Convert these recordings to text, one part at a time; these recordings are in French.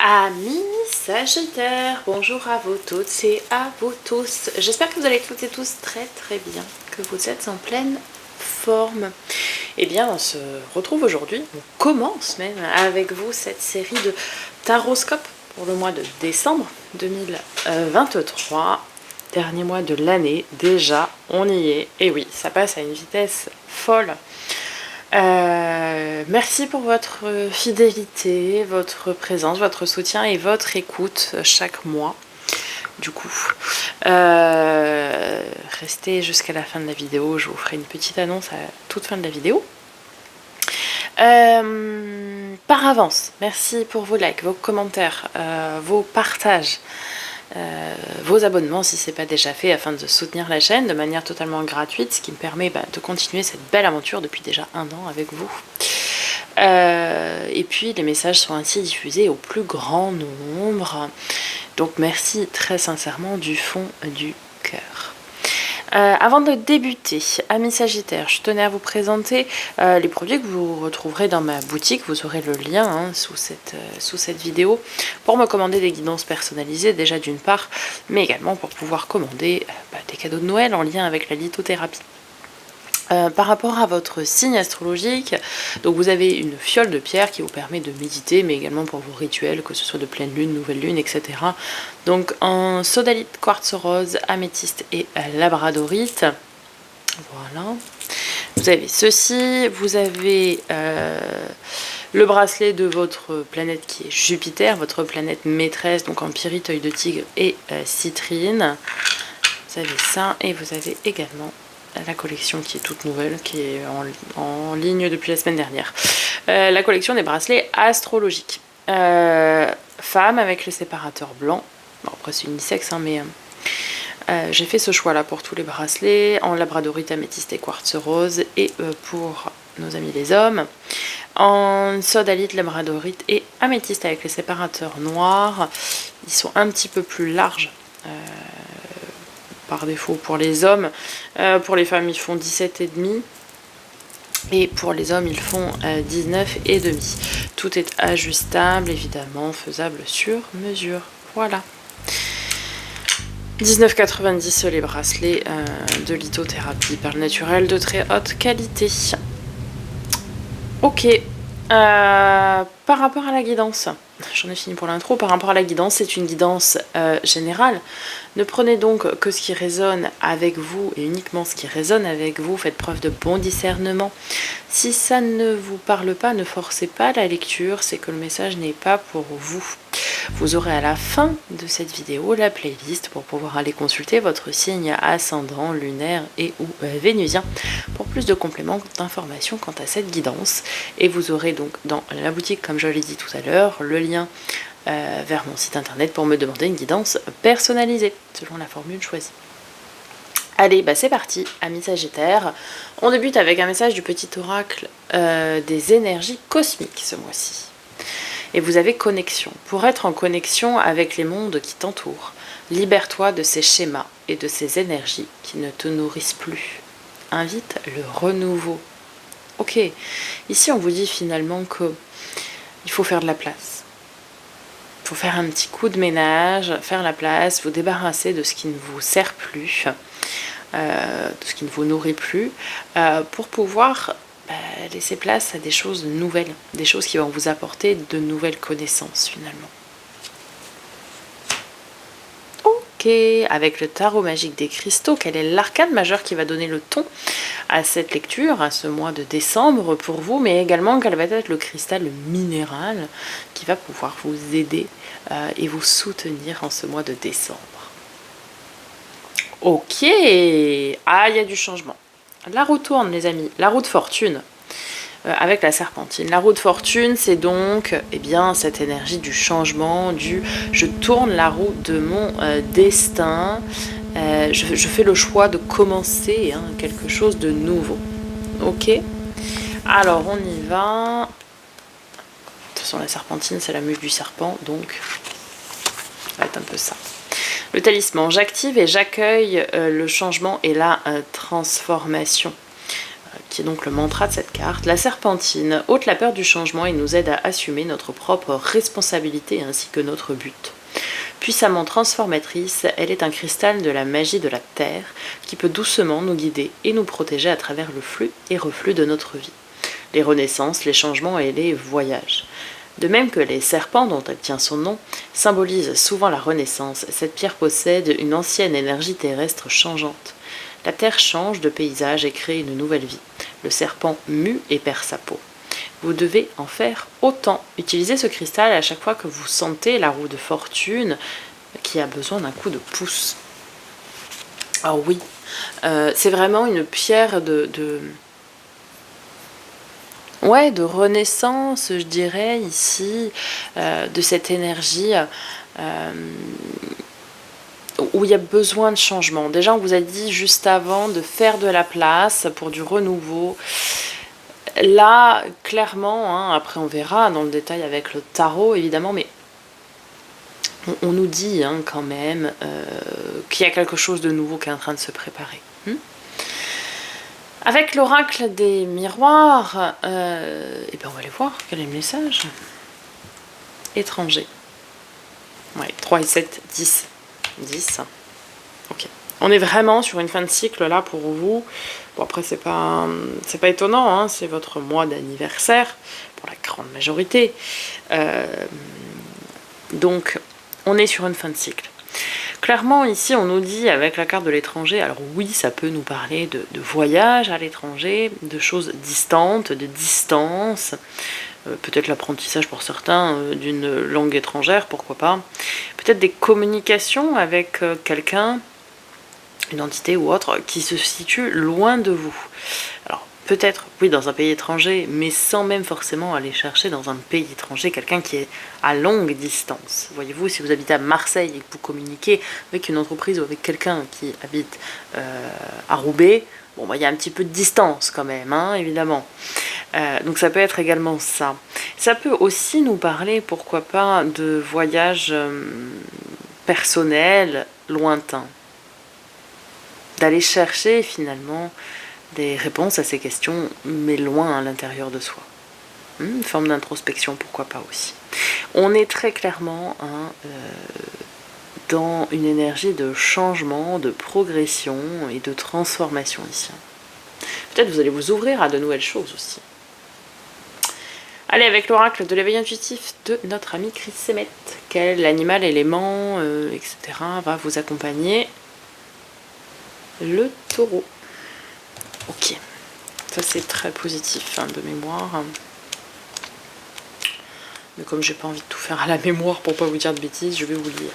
Amis Sagittaires, bonjour à vous toutes et à vous tous. J'espère que vous allez toutes et tous très bien, que vous êtes en pleine forme. Eh bien, on se retrouve aujourd'hui, on commence même avec vous cette série de taroscopes pour le mois de décembre 2023. Dernier mois de l'année, déjà, on y est. Et oui, ça passe à une vitesse folle. Merci pour votre fidélité, votre présence, votre soutien et votre écoute chaque mois. Du coup, restez jusqu'à la fin de la vidéo, je vous ferai une petite annonce à toute fin de la vidéo. Par avance, merci pour vos likes, vos commentaires, vos partages. Vos abonnements si ce n'est pas déjà fait afin de soutenir la chaîne de manière totalement gratuite, ce qui me permet de continuer cette belle aventure depuis déjà 1 an avec vous. Et puis les messages sont ainsi diffusés au plus grand nombre, donc merci très sincèrement du fond du cœur. Avant de débuter, amis Sagittaires, je tenais à vous présenter les produits que vous retrouverez dans ma boutique. Vous aurez le lien sous cette vidéo pour me commander des guidances personnalisées, déjà d'une part, mais également pour pouvoir commander des cadeaux de Noël en lien avec la lithothérapie. Par rapport à votre signe astrologique, donc vous avez une fiole de pierre qui vous permet de méditer, mais également pour vos rituels, que ce soit de pleine lune, nouvelle lune, etc. Donc en sodalite, quartz rose, améthyste et labradorite. Voilà. Vous avez ceci, vous avez le bracelet de votre planète qui est Jupiter, votre planète maîtresse, donc en pyrite, œil de tigre et citrine. Vous avez ça et vous avez également la collection qui est toute nouvelle, qui est en ligne depuis la semaine dernière. La collection des bracelets astrologiques. Femme avec le séparateur blanc. Bon, après c'est unisexe, mais j'ai fait ce choix là pour tous les bracelets, en labradorite, améthyste et quartz rose, et pour nos amis les hommes, en sodalite, labradorite et améthyste avec les séparateurs noirs. Ils sont un petit peu plus larges par défaut pour les hommes. Pour les femmes, ils font 17,5 et pour les hommes, ils font 19,5. Tout est ajustable, évidemment, faisable sur mesure. Voilà. 19,90 les bracelets de lithothérapie perles naturelles de très haute qualité. Ok. Par rapport à la guidance, j'en ai fini pour l'intro. Par rapport à la guidance, c'est une guidance générale. Ne prenez donc que ce qui résonne avec vous et uniquement ce qui résonne avec vous. Faites preuve de bon discernement. Si ça ne vous parle pas, ne forcez pas la lecture, c'est que le message n'est pas pour vous. Vous aurez à la fin de cette vidéo la playlist pour pouvoir aller consulter votre signe ascendant, lunaire et ou vénusien pour plus de compléments d'informations quant à cette guidance. Et vous aurez donc dans la boutique, comme je l'ai dit tout à l'heure, le lien vers mon site internet pour me demander une guidance personnalisée selon la formule choisie. Allez, c'est parti, amis Sagittaires. On débute avec un message du petit oracle des énergies cosmiques ce mois-ci. Et vous avez connexion. Pour être en connexion avec les mondes qui t'entourent, libère-toi de ces schémas et de ces énergies qui ne te nourrissent plus. Invite le renouveau. Ok, ici on vous dit finalement que il faut faire de la place. Il faut faire un petit coup de ménage, faire la place, vous débarrasser de ce qui ne vous sert plus, de ce qui ne vous nourrit plus, pour pouvoir laisser place à des choses nouvelles, des choses qui vont vous apporter de nouvelles connaissances finalement. Ok, avec le tarot magique des cristaux, quel est l'arcane majeur qui va donner le ton à cette lecture, à ce mois de décembre pour vous, mais également quel va être le cristal minéral qui va pouvoir vous aider et vous soutenir en ce mois de décembre. Ok, il y a du changement. La roue tourne les amis, la roue de fortune avec la serpentine. La roue de fortune, c'est donc cette énergie du changement, je tourne la roue de mon destin, je fais le choix de commencer quelque chose de nouveau. Ok, alors on y va. De toute façon la serpentine c'est la mue du serpent, donc ça va être un peu ça. Le talisman, j'active et j'accueille le changement et la transformation. qui est donc le mantra de cette carte. La serpentine ôte la peur du changement et nous aide à assumer notre propre responsabilité ainsi que notre but. Puissamment transformatrice, elle est un cristal de la magie de la Terre qui peut doucement nous guider et nous protéger à travers le flux et reflux de notre vie, les renaissances, les changements et les voyages. De même que les serpents dont elle tient son nom symbolisent souvent la renaissance, cette pierre possède une ancienne énergie terrestre changeante. La Terre change de paysage et crée une nouvelle vie. Le serpent mue et perd sa peau. Vous devez en faire autant. Utilisez ce cristal à chaque fois que vous sentez la roue de fortune qui a besoin d'un coup de pouce. Ah oui, c'est vraiment une pierre de renaissance, je dirais, ici, de cette énergie où il y a besoin de changement. Déjà, on vous a dit juste avant de faire de la place pour du renouveau. Là, clairement, hein, après on verra dans le détail avec le tarot, évidemment, mais on nous dit hein, quand même qu'il y a quelque chose de nouveau qui est en train de se préparer. Avec l'oracle des miroirs, et ben on va aller voir quel est le message. Étranger. Ouais, 3 et 7, 10. 10. Ok. On est vraiment sur une fin de cycle là pour vous. Bon après c'est pas étonnant, hein, c'est votre mois d'anniversaire pour la grande majorité. Donc on est sur une fin de cycle. Clairement ici on nous dit avec la carte de l'étranger, alors oui ça peut nous parler de voyage à l'étranger, de choses distantes, de distance, peut-être l'apprentissage pour certains d'une langue étrangère, pourquoi pas. Peut-être des communications avec quelqu'un, une entité ou autre, qui se situe loin de vous. Alors peut-être, oui, dans un pays étranger, mais sans même forcément aller chercher dans un pays étranger quelqu'un qui est à longue distance. Voyez-vous, si vous habitez à Marseille et que vous communiquez avec une entreprise ou avec quelqu'un qui habite à Roubaix, bon, bah, y a un petit peu de distance quand même, hein, évidemment. Donc ça peut être également ça. Ça peut aussi nous parler, pourquoi pas, de voyages personnels, lointains. D'aller chercher finalement des réponses à ces questions, mais loin à l'intérieur de soi. Une forme d'introspection, pourquoi pas aussi. On est très clairement dans une énergie de changement, de progression et de transformation ici. Peut-être vous allez vous ouvrir à de nouvelles choses aussi. Allez, avec l'oracle de l'éveil intuitif de notre ami Chris Semet, quel animal, élément, etc. va vous accompagner? Le taureau. Ok, ça c'est très positif hein, de mémoire. Mais comme j'ai pas envie de tout faire à la mémoire pour pas vous dire de bêtises, je vais vous lire.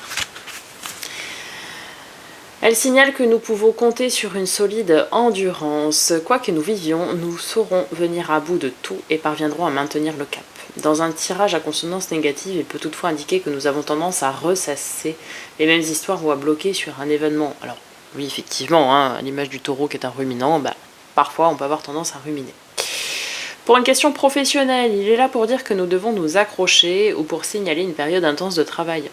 Elle signale que nous pouvons compter sur une solide endurance. Quoi que nous vivions, nous saurons venir à bout de tout et parviendrons à maintenir le cap. Dans un tirage à consonance négative, il peut toutefois indiquer que nous avons tendance à ressasser les mêmes histoires ou à bloquer sur un événement. Alors, oui, effectivement, hein, à l'image du taureau qui est un ruminant, bah, parfois on peut avoir tendance à ruminer. Pour une question professionnelle, il est là pour dire que nous devons nous accrocher ou pour signaler une période intense de travail.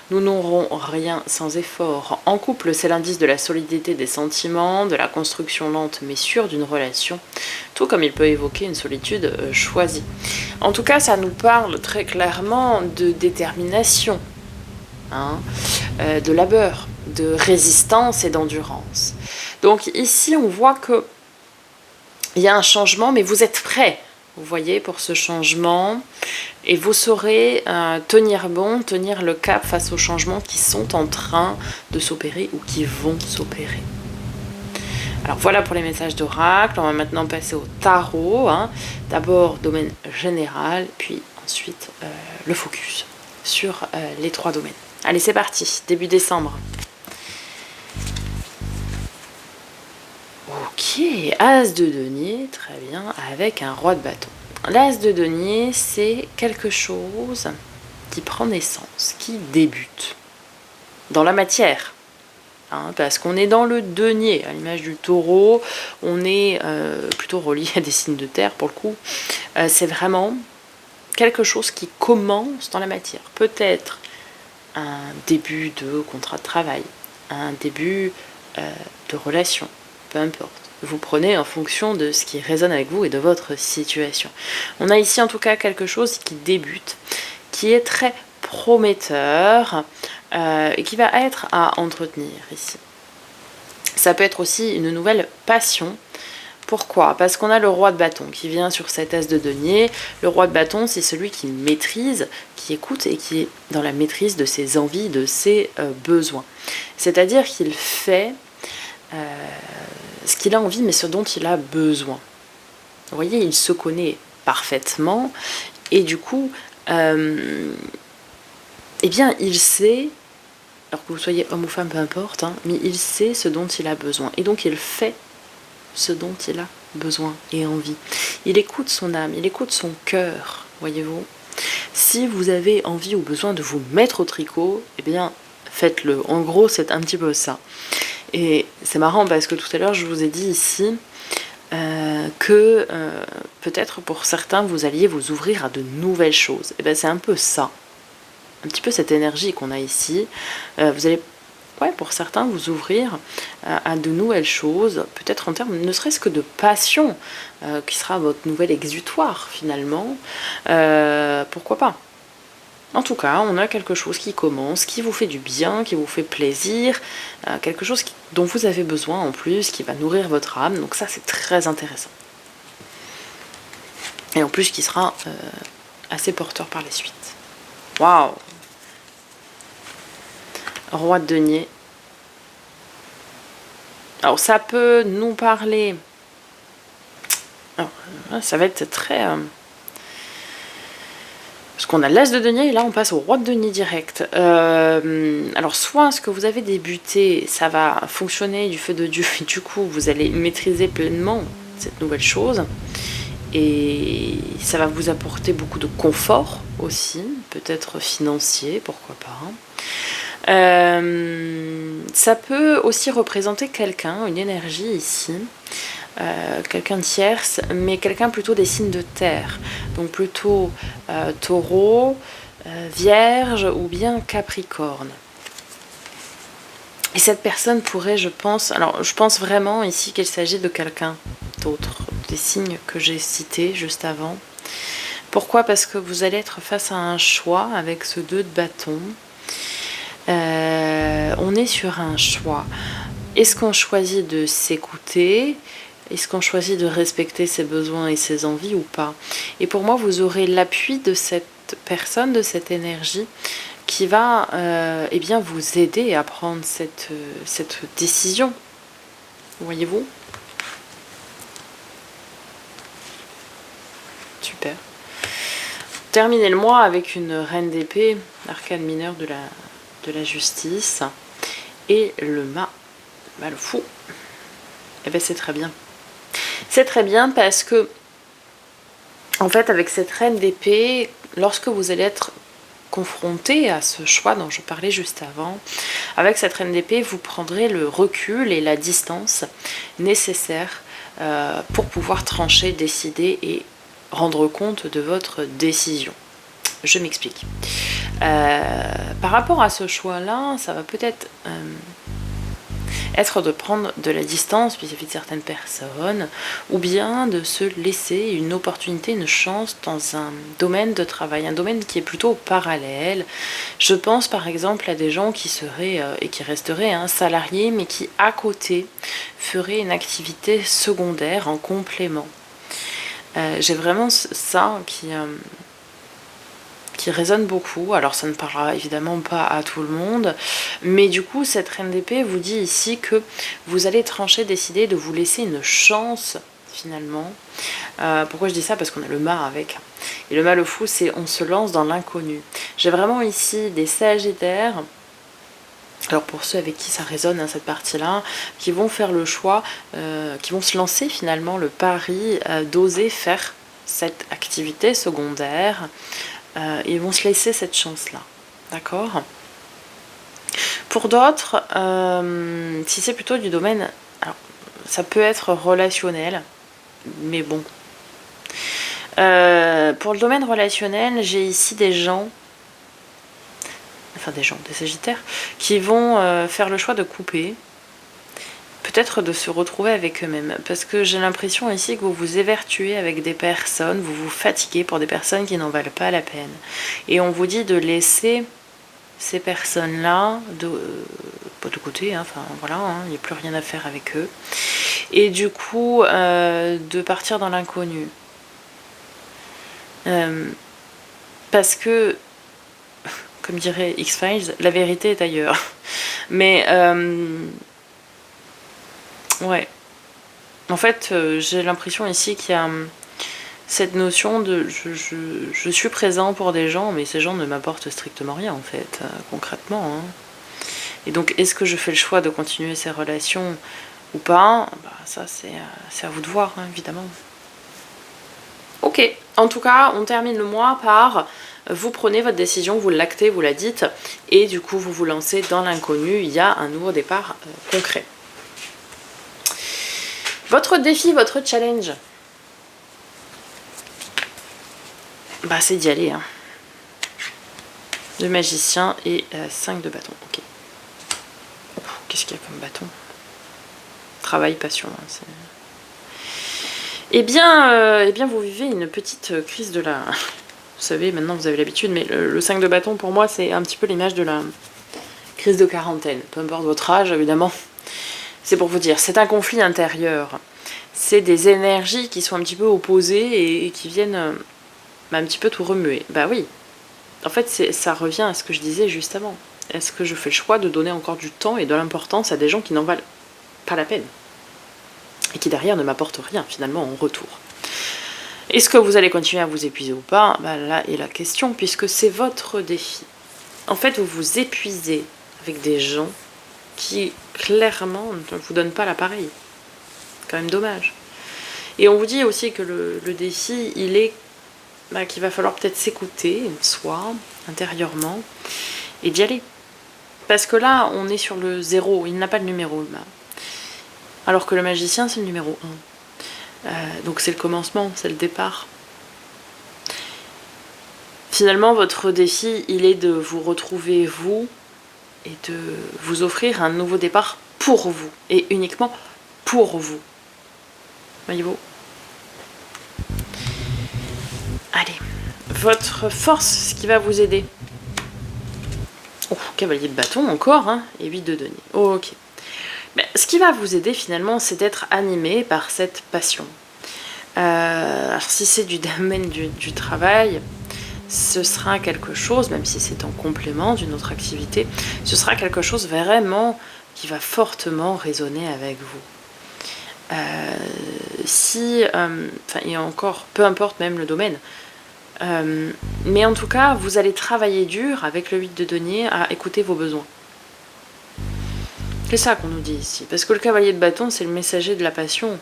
Nous n'aurons rien sans effort. En couple, c'est l'indice de la solidité des sentiments, de la construction lente mais sûre d'une relation, tout comme il peut évoquer une solitude choisie. En tout cas, ça nous parle très clairement de détermination, hein, de labeur, de résistance et d'endurance. Donc ici, on voit que il y a un changement, mais vous êtes prêts, vous voyez, pour ce changement. Et vous saurez tenir bon, tenir le cap face aux changements qui sont en train de s'opérer ou qui vont s'opérer. Alors voilà pour les messages d'oracle. On va maintenant passer au tarot. Hein. D'abord, domaine général, puis ensuite le focus sur les 3 domaines. Allez, c'est parti, début décembre. Ok, As de denier, très bien, avec un roi de bâton. L'As de denier, c'est quelque chose qui prend naissance, qui débute dans la matière. Hein, parce qu'on est dans le denier, à l'image du taureau, on est plutôt relié à des signes de terre pour le coup. C'est vraiment quelque chose qui commence dans la matière. Peut-être un début de contrat de travail, un début de relation, peu importe. vous prenez en fonction de ce qui résonne avec vous et de votre situation. On a ici en tout cas quelque chose qui débute, qui est très prometteur et qui va être à entretenir ici. Ça peut être aussi une nouvelle passion. Pourquoi? Parce qu'on a le roi de bâton qui vient sur cet as de denier. Le roi de bâton, c'est celui qui maîtrise, qui écoute et qui est dans la maîtrise de ses envies, de ses besoins. C'est-à-dire qu'il fait ce qu'il a envie, mais ce dont il a besoin. Vous voyez, il se connaît parfaitement et du coup, eh bien, il sait, alors que vous soyez homme ou femme, peu importe, hein, mais il sait ce dont il a besoin. Et donc, il fait ce dont il a besoin et envie. Il écoute son âme, il écoute son cœur, voyez-vous. Si vous avez envie ou besoin de vous mettre au tricot, eh bien, faites-le. En gros, c'est un petit peu ça. Et c'est marrant parce que tout à l'heure, je vous ai dit ici que peut-être pour certains, vous alliez vous ouvrir à de nouvelles choses. Et bien, c'est un peu ça. Un petit peu cette énergie qu'on a ici. Vous allez, pour certains, vous ouvrir à de nouvelles choses, peut-être en termes ne serait-ce que de passion, qui sera votre nouvel exutoire finalement. Pourquoi pas? En tout cas, on a quelque chose qui commence, qui vous fait du bien, qui vous fait plaisir, quelque chose dont vous avez besoin en plus, qui va nourrir votre âme. Donc ça, c'est très intéressant. Et en plus, qui sera assez porteur par la suite. Waouh! Roi de denier. Alors, ça peut nous parler... Alors, ça va être très... Parce qu'on a l'as de denier et là on passe au roi de denier direct. Alors soit ce que vous avez débuté, ça va fonctionner du feu de Dieu et du coup vous allez maîtriser pleinement cette nouvelle chose et ça va vous apporter beaucoup de confort aussi, peut-être financier, pourquoi pas. Ça peut aussi représenter quelqu'un, une énergie ici. Quelqu'un de tierce, mais quelqu'un plutôt des signes de terre, donc plutôt taureau, vierge ou bien capricorne. Et cette personne pourrait, je pense vraiment ici qu'il s'agit de quelqu'un d'autre, des signes que j'ai cités juste avant. Pourquoi? Parce que vous allez être face à un choix avec ce 2 de bâton. On est sur un choix. Est-ce qu'on choisit de s'écouter? Est-ce qu'on choisit de respecter ses besoins et ses envies ou pas? Et pour moi, vous aurez l'appui de cette personne, de cette énergie qui va eh bien, vous aider à prendre cette décision. Voyez-vous? Super. Terminez le mois avec une reine d'épée, arcane mineur de la justice, et le mât, le fou. Eh bien, c'est très bien. C'est très bien parce que, en fait, avec cette reine d'épée, lorsque vous allez être confronté à ce choix dont je parlais juste avant, avec cette reine d'épée, vous prendrez le recul et la distance nécessaires pour pouvoir trancher, décider et rendre compte de votre décision. Je m'explique. Par rapport à ce choix-là, ça va peut-être... être de prendre de la distance vis-à-vis de certaines personnes ou bien de se laisser une opportunité, une chance dans un domaine de travail, un domaine qui est plutôt parallèle. Je pense par exemple à des gens qui seraient et qui resteraient salariés mais qui à côté feraient une activité secondaire en complément. J'ai vraiment ça qui résonne beaucoup. Alors ça ne parlera évidemment pas à tout le monde, mais du coup cette reine d'épée vous dit ici que vous allez trancher, décider de vous laisser une chance finalement. Pourquoi je dis ça? Parce qu'on a le mât avec. Et le mât, le fou, c'est on se lance dans l'inconnu. J'ai vraiment ici des sagittaires, alors pour ceux avec qui ça résonne cette partie-là, qui vont faire le choix, qui vont se lancer finalement le pari d'oser faire cette activité secondaire. Ils vont se laisser cette chance-là, d'accord? Pour d'autres, si c'est plutôt du domaine, alors, ça peut être relationnel, mais bon. Pour le domaine relationnel, j'ai ici des sagittaires, qui vont faire le choix de couper. peut-être de se retrouver avec eux-mêmes. Parce que j'ai l'impression ici que vous vous évertuez avec des personnes, vous vous fatiguez pour des personnes qui n'en valent pas la peine. Et on vous dit de laisser ces personnes-là pas de côté, hein, enfin voilà, hein, il n'y a plus rien à faire avec eux. Et du coup, de partir dans l'inconnu. Parce que, comme dirait X-Files, la vérité est ailleurs. Mais, ouais. En fait, j'ai l'impression ici qu'il y a cette notion de je suis présent pour des gens, mais ces gens ne m'apportent strictement rien, en fait, concrètement. Hein. Et donc, est-ce que je fais le choix de continuer ces relations ou pas? Bah, ça, c'est à vous de voir, hein, évidemment. Ok, en tout cas, on termine le mois par vous prenez votre décision, vous l'actez, vous la dites, et du coup, vous vous lancez dans l'inconnu. Il y a un nouveau départ concret. Votre défi, votre challenge, bah, c'est d'y aller. Hein. Le magicien et 5 de bâton. Ok. Qu'est-ce qu'il y a comme bâton? Travail, passion. Hein, eh bien, vous vivez une petite crise de la... Vous savez, maintenant vous avez l'habitude, mais le 5 de bâton, pour moi, c'est un petit peu l'image de la crise de quarantaine. Peu importe votre âge, évidemment. C'est pour vous dire, c'est un conflit intérieur. C'est des énergies qui sont un petit peu opposées et qui viennent un petit peu tout remuer. Bah oui. En fait, ça revient à ce que je disais juste avant. Est-ce que je fais le choix de donner encore du temps et de l'importance à des gens qui n'en valent pas la peine? Et qui derrière ne m'apportent rien, finalement, en retour. Est-ce que vous allez continuer à vous épuiser ou pas? Bah, là est la question, puisque c'est votre défi. En fait, vous vous épuisez avec des gens qui, clairement, ne vous donnent pas l'appareil. C'est quand même dommage. Et on vous dit aussi que le défi, il est qu'il va falloir peut-être s'écouter, soi, intérieurement, et d'y aller. Parce que là, on est sur le 0, il n'a pas de numéro, là. Alors que le magicien, c'est le numéro 1. Donc c'est le commencement, c'est le départ. Finalement, votre défi, il est de vous retrouver vous et de vous offrir un nouveau départ pour vous et uniquement pour vous. Voyez-vous? Allez, votre force, ce qui va vous aider. Oh, cavalier de bâton encore, hein, et 8 de denier. Ok. Mais ce qui va vous aider finalement, c'est d'être animé par cette passion. Alors si c'est du domaine du travail, ce sera quelque chose, même si c'est en complément d'une autre activité, ce sera quelque chose vraiment qui va fortement résonner avec vous. Et encore, peu importe même le domaine, mais en tout cas, vous allez travailler dur avec le 8 de denier à écouter vos besoins. C'est ça qu'on nous dit ici. Parce que le cavalier de bâton, c'est le messager de la passion.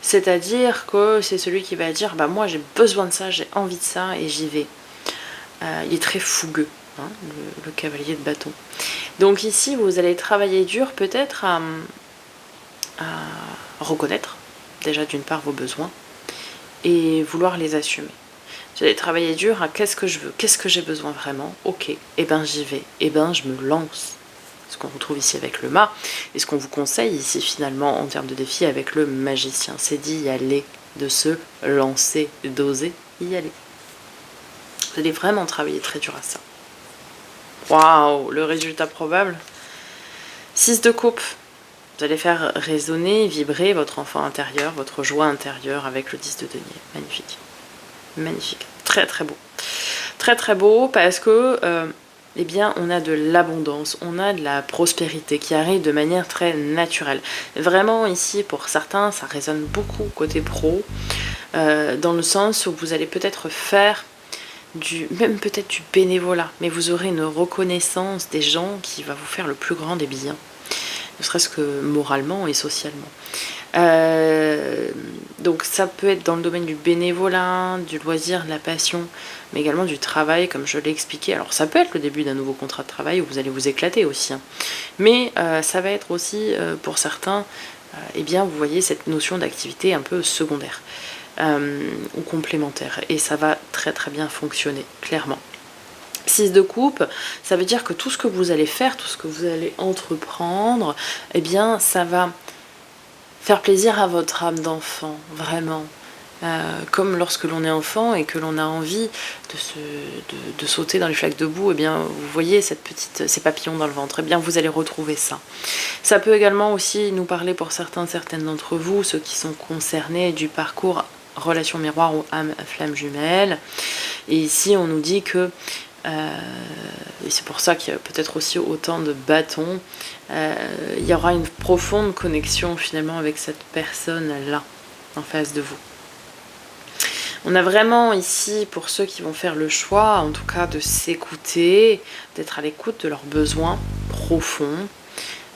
C'est-à-dire que c'est celui qui va dire, bah moi j'ai besoin de ça, j'ai envie de ça et j'y vais. Il est très fougueux, hein, le cavalier de bâton. Donc ici, vous allez travailler dur peut-être à reconnaître déjà d'une part vos besoins et vouloir les assumer. Vous allez travailler dur à qu'est-ce que je veux, qu'est-ce que j'ai besoin vraiment. Ok, et ben j'y vais, et ben je me lance. Ce qu'on retrouve ici avec le mât, et ce qu'on vous conseille ici finalement en termes de défi avec le magicien, c'est d'y aller, de se lancer, d'oser y aller. Vous allez vraiment travailler très dur à ça. Waouh, le résultat probable. 6 de coupe. Vous allez faire résonner, vibrer votre enfant intérieur, votre joie intérieure avec le 10 de denier. Magnifique. Magnifique. Très très beau. Très très beau parce que... eh bien, on a de l'abondance, on a de la prospérité qui arrive de manière très naturelle. Vraiment, ici, pour certains, ça résonne beaucoup côté pro, dans le sens où vous allez peut-être faire même peut-être du bénévolat, mais vous aurez une reconnaissance des gens qui va vous faire le plus grand des biens, ne serait-ce que moralement et socialement. Donc ça peut être dans le domaine du bénévolat, du loisir, de la passion, mais également du travail, comme je l'ai expliqué. Alors ça peut être le début d'un nouveau contrat de travail où vous allez vous éclater aussi, hein. Mais ça va être aussi pour certains, eh bien vous voyez cette notion d'activité un peu secondaire ou complémentaire, et ça va très très bien fonctionner, clairement. 6 de coupe, ça veut dire que tout ce que vous allez faire, tout ce que vous allez entreprendre, eh bien ça va Faire plaisir à votre âme d'enfant, vraiment. Comme lorsque l'on est enfant et que l'on a envie de sauter dans les flaques de boue, eh bien, vous voyez ces papillons dans le ventre, eh bien, vous allez retrouver ça. Ça peut également aussi nous parler pour certaines d'entre vous, ceux qui sont concernés du parcours relation miroir ou âme flamme jumelle. Et ici, on nous dit que, et c'est pour ça qu'il y a peut-être aussi autant de bâtons, il y aura une profonde connexion finalement avec cette personne-là en face de vous. On a vraiment ici, pour ceux qui vont faire le choix, en tout cas de s'écouter, d'être à l'écoute de leurs besoins profonds,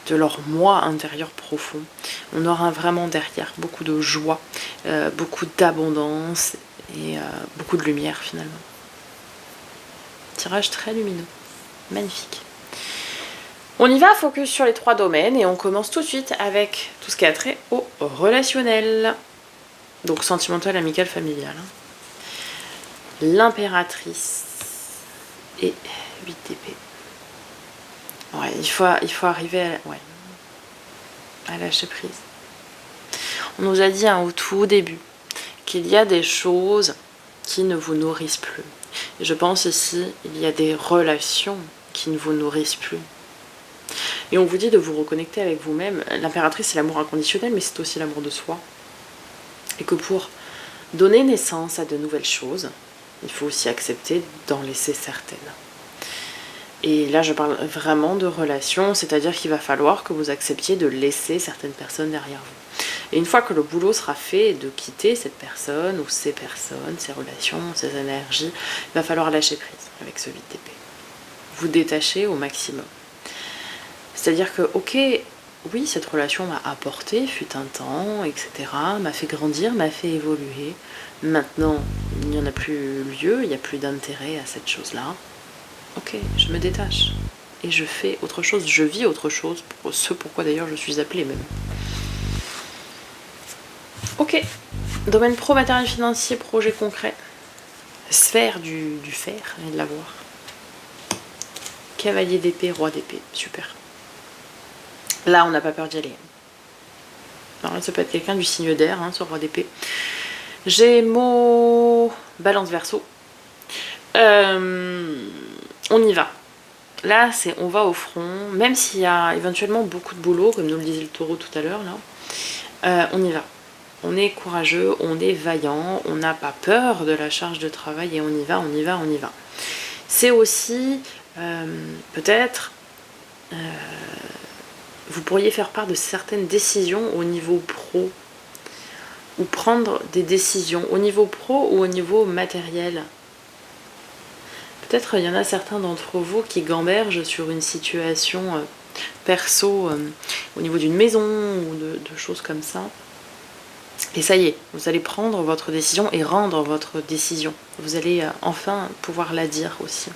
de leur moi intérieur profond. On aura vraiment derrière beaucoup de joie, beaucoup d'abondance et beaucoup de lumière finalement. Tirage très lumineux, magnifique. On y va, focus sur les 3 domaines et on commence tout de suite avec tout ce qui a trait au relationnel. Donc sentimental, amical, familial. L'impératrice et 8 d'épée. Ouais, il faut arriver à lâcher prise. On nous a dit au tout début qu'il y a des choses qui ne vous nourrissent plus. Et je pense ici, il y a des relations qui ne vous nourrissent plus. Et on vous dit de vous reconnecter avec vous-même. L'impératrice, c'est l'amour inconditionnel, mais c'est aussi l'amour de soi. Et que pour donner naissance à de nouvelles choses, il faut aussi accepter d'en laisser certaines. Et là, je parle vraiment de relations, c'est-à-dire qu'il va falloir que vous acceptiez de laisser certaines personnes derrière vous. Et une fois que le boulot sera fait de quitter cette personne ou ces personnes, ces relations, ces énergies, il va falloir lâcher prise avec ce 8 d'épée. Vous détacher au maximum. C'est-à-dire que, ok, oui, cette relation m'a apporté, fut un temps, etc., m'a fait grandir, m'a fait évoluer. Maintenant, il n'y en a plus lieu, il n'y a plus d'intérêt à cette chose-là. Ok, je me détache. Et je fais autre chose, je vis autre chose, pour ce pourquoi d'ailleurs je suis appelée même. Ok, domaine pro, matériel financier, projet concret. Sphère du faire et de l'avoir. Cavalier d'épée, roi d'épée, super. Là, on n'a pas peur d'y aller. Alors là, ça peut être quelqu'un du signe d'air, ce roi d'épée. Gémeaux, balance verso. On y va. Là, on va au front, même s'il y a éventuellement beaucoup de boulot, comme nous le disait le taureau tout à l'heure, là, on y va. On est courageux, on est vaillant, on n'a pas peur de la charge de travail et on y va, on y va, on y va. C'est aussi, peut-être, vous pourriez faire part de certaines décisions au niveau pro, ou prendre des décisions au niveau pro ou au niveau matériel. Peut-être il y en a certains d'entre vous qui gambergent sur une situation perso au niveau d'une maison ou de choses comme ça. Et ça y est, vous allez prendre votre décision et rendre votre décision. Vous allez enfin pouvoir la dire aussi.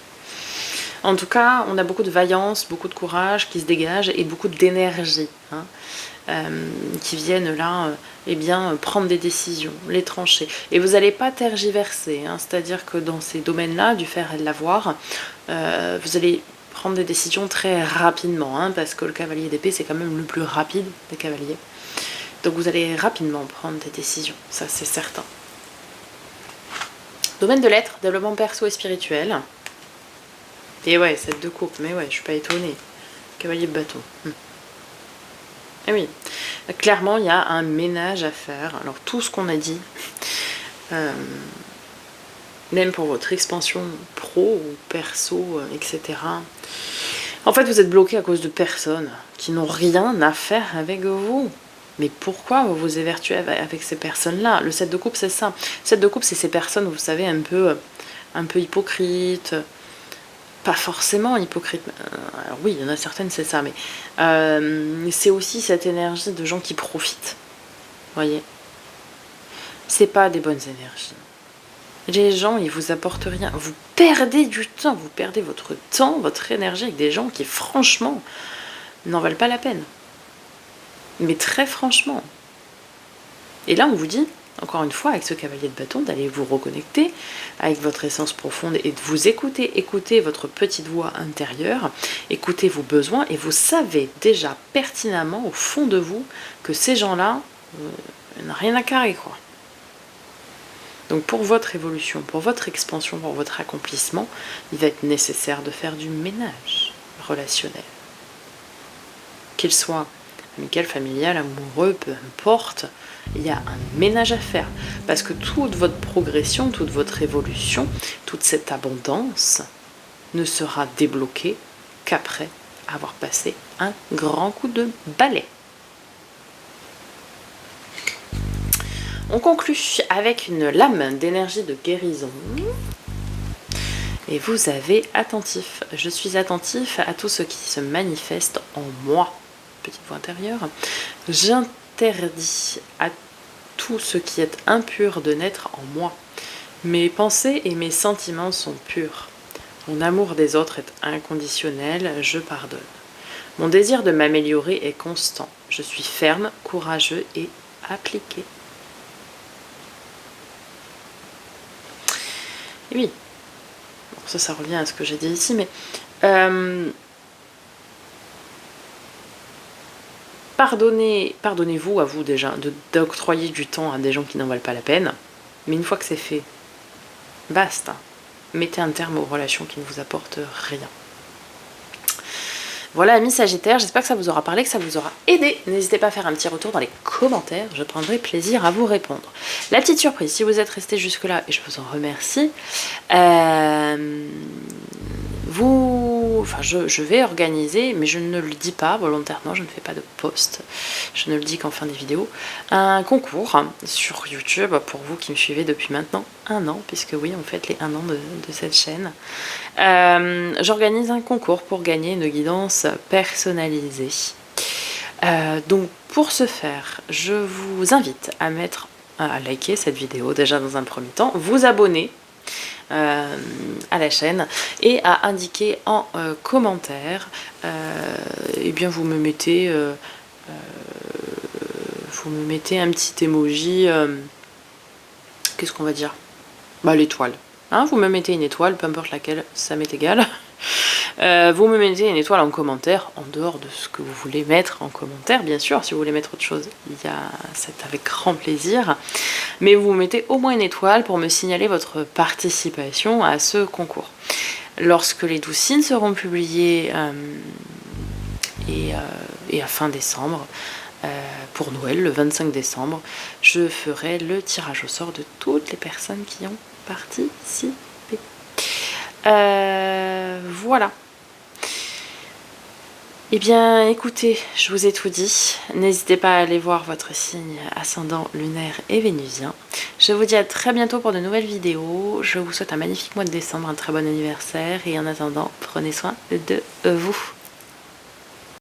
En tout cas, on a beaucoup de vaillance, beaucoup de courage qui se dégage et beaucoup d'énergie qui viennent là prendre des décisions, les trancher. Et vous n'allez pas tergiverser, c'est-à-dire que dans ces domaines-là, du faire et de l'avoir, vous allez prendre des décisions très rapidement, parce que le cavalier d'épée, c'est quand même le plus rapide des cavaliers. Donc vous allez rapidement prendre des décisions, ça c'est certain. Domaine de l'être, développement perso et spirituel. Et ouais, 7 de coupe, mais ouais, je suis pas étonnée. Cavalier de bâton. Et oui, clairement, il y a un ménage à faire. Alors, tout ce qu'on a dit, même pour votre expansion pro ou perso, etc. En fait, vous êtes bloqué à cause de personnes qui n'ont rien à faire avec vous. Mais pourquoi vous vous évertuez avec ces personnes-là? Le 7 de coupe, c'est ça. Le 7 de coupe, c'est ces personnes, vous savez, un peu hypocrites. Pas forcément hypocrite. Alors oui, il y en a certaines, c'est ça, mais c'est aussi cette énergie de gens qui profitent. Voyez, c'est pas des bonnes énergies. Les gens, ils vous apportent rien. Vous perdez du temps, vous perdez votre temps, votre énergie avec des gens qui, franchement, n'en valent pas la peine. Mais très franchement. Et là, on vous dit, encore une fois, avec ce cavalier de bâton, d'aller vous reconnecter avec votre essence profonde et de vous écouter, écouter votre petite voix intérieure, écouter vos besoins, et vous savez déjà pertinemment au fond de vous que ces gens-là, Il n'y a rien à carrer, quoi. Donc pour votre évolution, pour votre expansion, pour votre accomplissement, il va être nécessaire de faire du ménage relationnel. Qu'il soit amical, familial, amoureux, peu importe, il y a un ménage à faire. Parce que toute votre progression, toute votre évolution, toute cette abondance ne sera débloquée qu'après avoir passé un grand coup de balai. On conclut avec une lame d'énergie de guérison. Et vous avez attentif. Je suis attentif à tout ce qui se manifeste en moi. Petite voix intérieure. J'interdis à tout ce qui est impur de naître en moi. Mes pensées et mes sentiments sont purs. Mon amour des autres est inconditionnel, je pardonne. Mon désir de m'améliorer est constant. Je suis ferme, courageux et appliqué. Et oui, bon, ça revient à ce que j'ai dit ici, mais pardonnez-vous à vous déjà d'octroyer du temps à des gens qui n'en valent pas la peine, mais une fois que c'est fait, basta. Mettez un terme aux relations qui ne vous apportent rien. Voilà, amis Sagittaires, j'espère que ça vous aura parlé, que ça vous aura aidé. N'hésitez pas à faire un petit retour dans les commentaires, je prendrai plaisir à vous répondre. La petite surprise, si vous êtes resté jusque-là, et je vous en remercie, je vais organiser, mais je ne le dis pas volontairement, je ne fais pas de post, je ne le dis qu'en fin des vidéos, un concours sur YouTube pour vous qui me suivez depuis maintenant 1 an, puisque oui, on fête les 1 an de cette chaîne. J'organise un concours pour gagner une guidance personnalisée. Donc pour ce faire, je vous invite à liker cette vidéo déjà dans un premier temps, vous abonner à la chaîne et à indiquer en commentaire, et bien vous me mettez un petit emoji, qu'est-ce qu'on va dire, l'étoile, hein, vous me mettez une étoile, peu importe laquelle, ça m'est égal. Vous me mettez une étoile en commentaire, en dehors de ce que vous voulez mettre en commentaire, bien sûr. Si vous voulez mettre autre chose, c'est avec grand plaisir. Mais vous mettez au moins une étoile pour me signaler votre participation à ce concours. Lorsque les 12 signes seront publiés et à fin décembre, pour Noël, le 25 décembre, je ferai le tirage au sort de toutes les personnes qui ont participé. Voilà. Eh bien, écoutez, je vous ai tout dit. N'hésitez pas à aller voir votre signe ascendant, lunaire et vénusien. Je vous dis à très bientôt pour de nouvelles vidéos. Je vous souhaite un magnifique mois de décembre, un très bon anniversaire. Et en attendant, prenez soin de vous.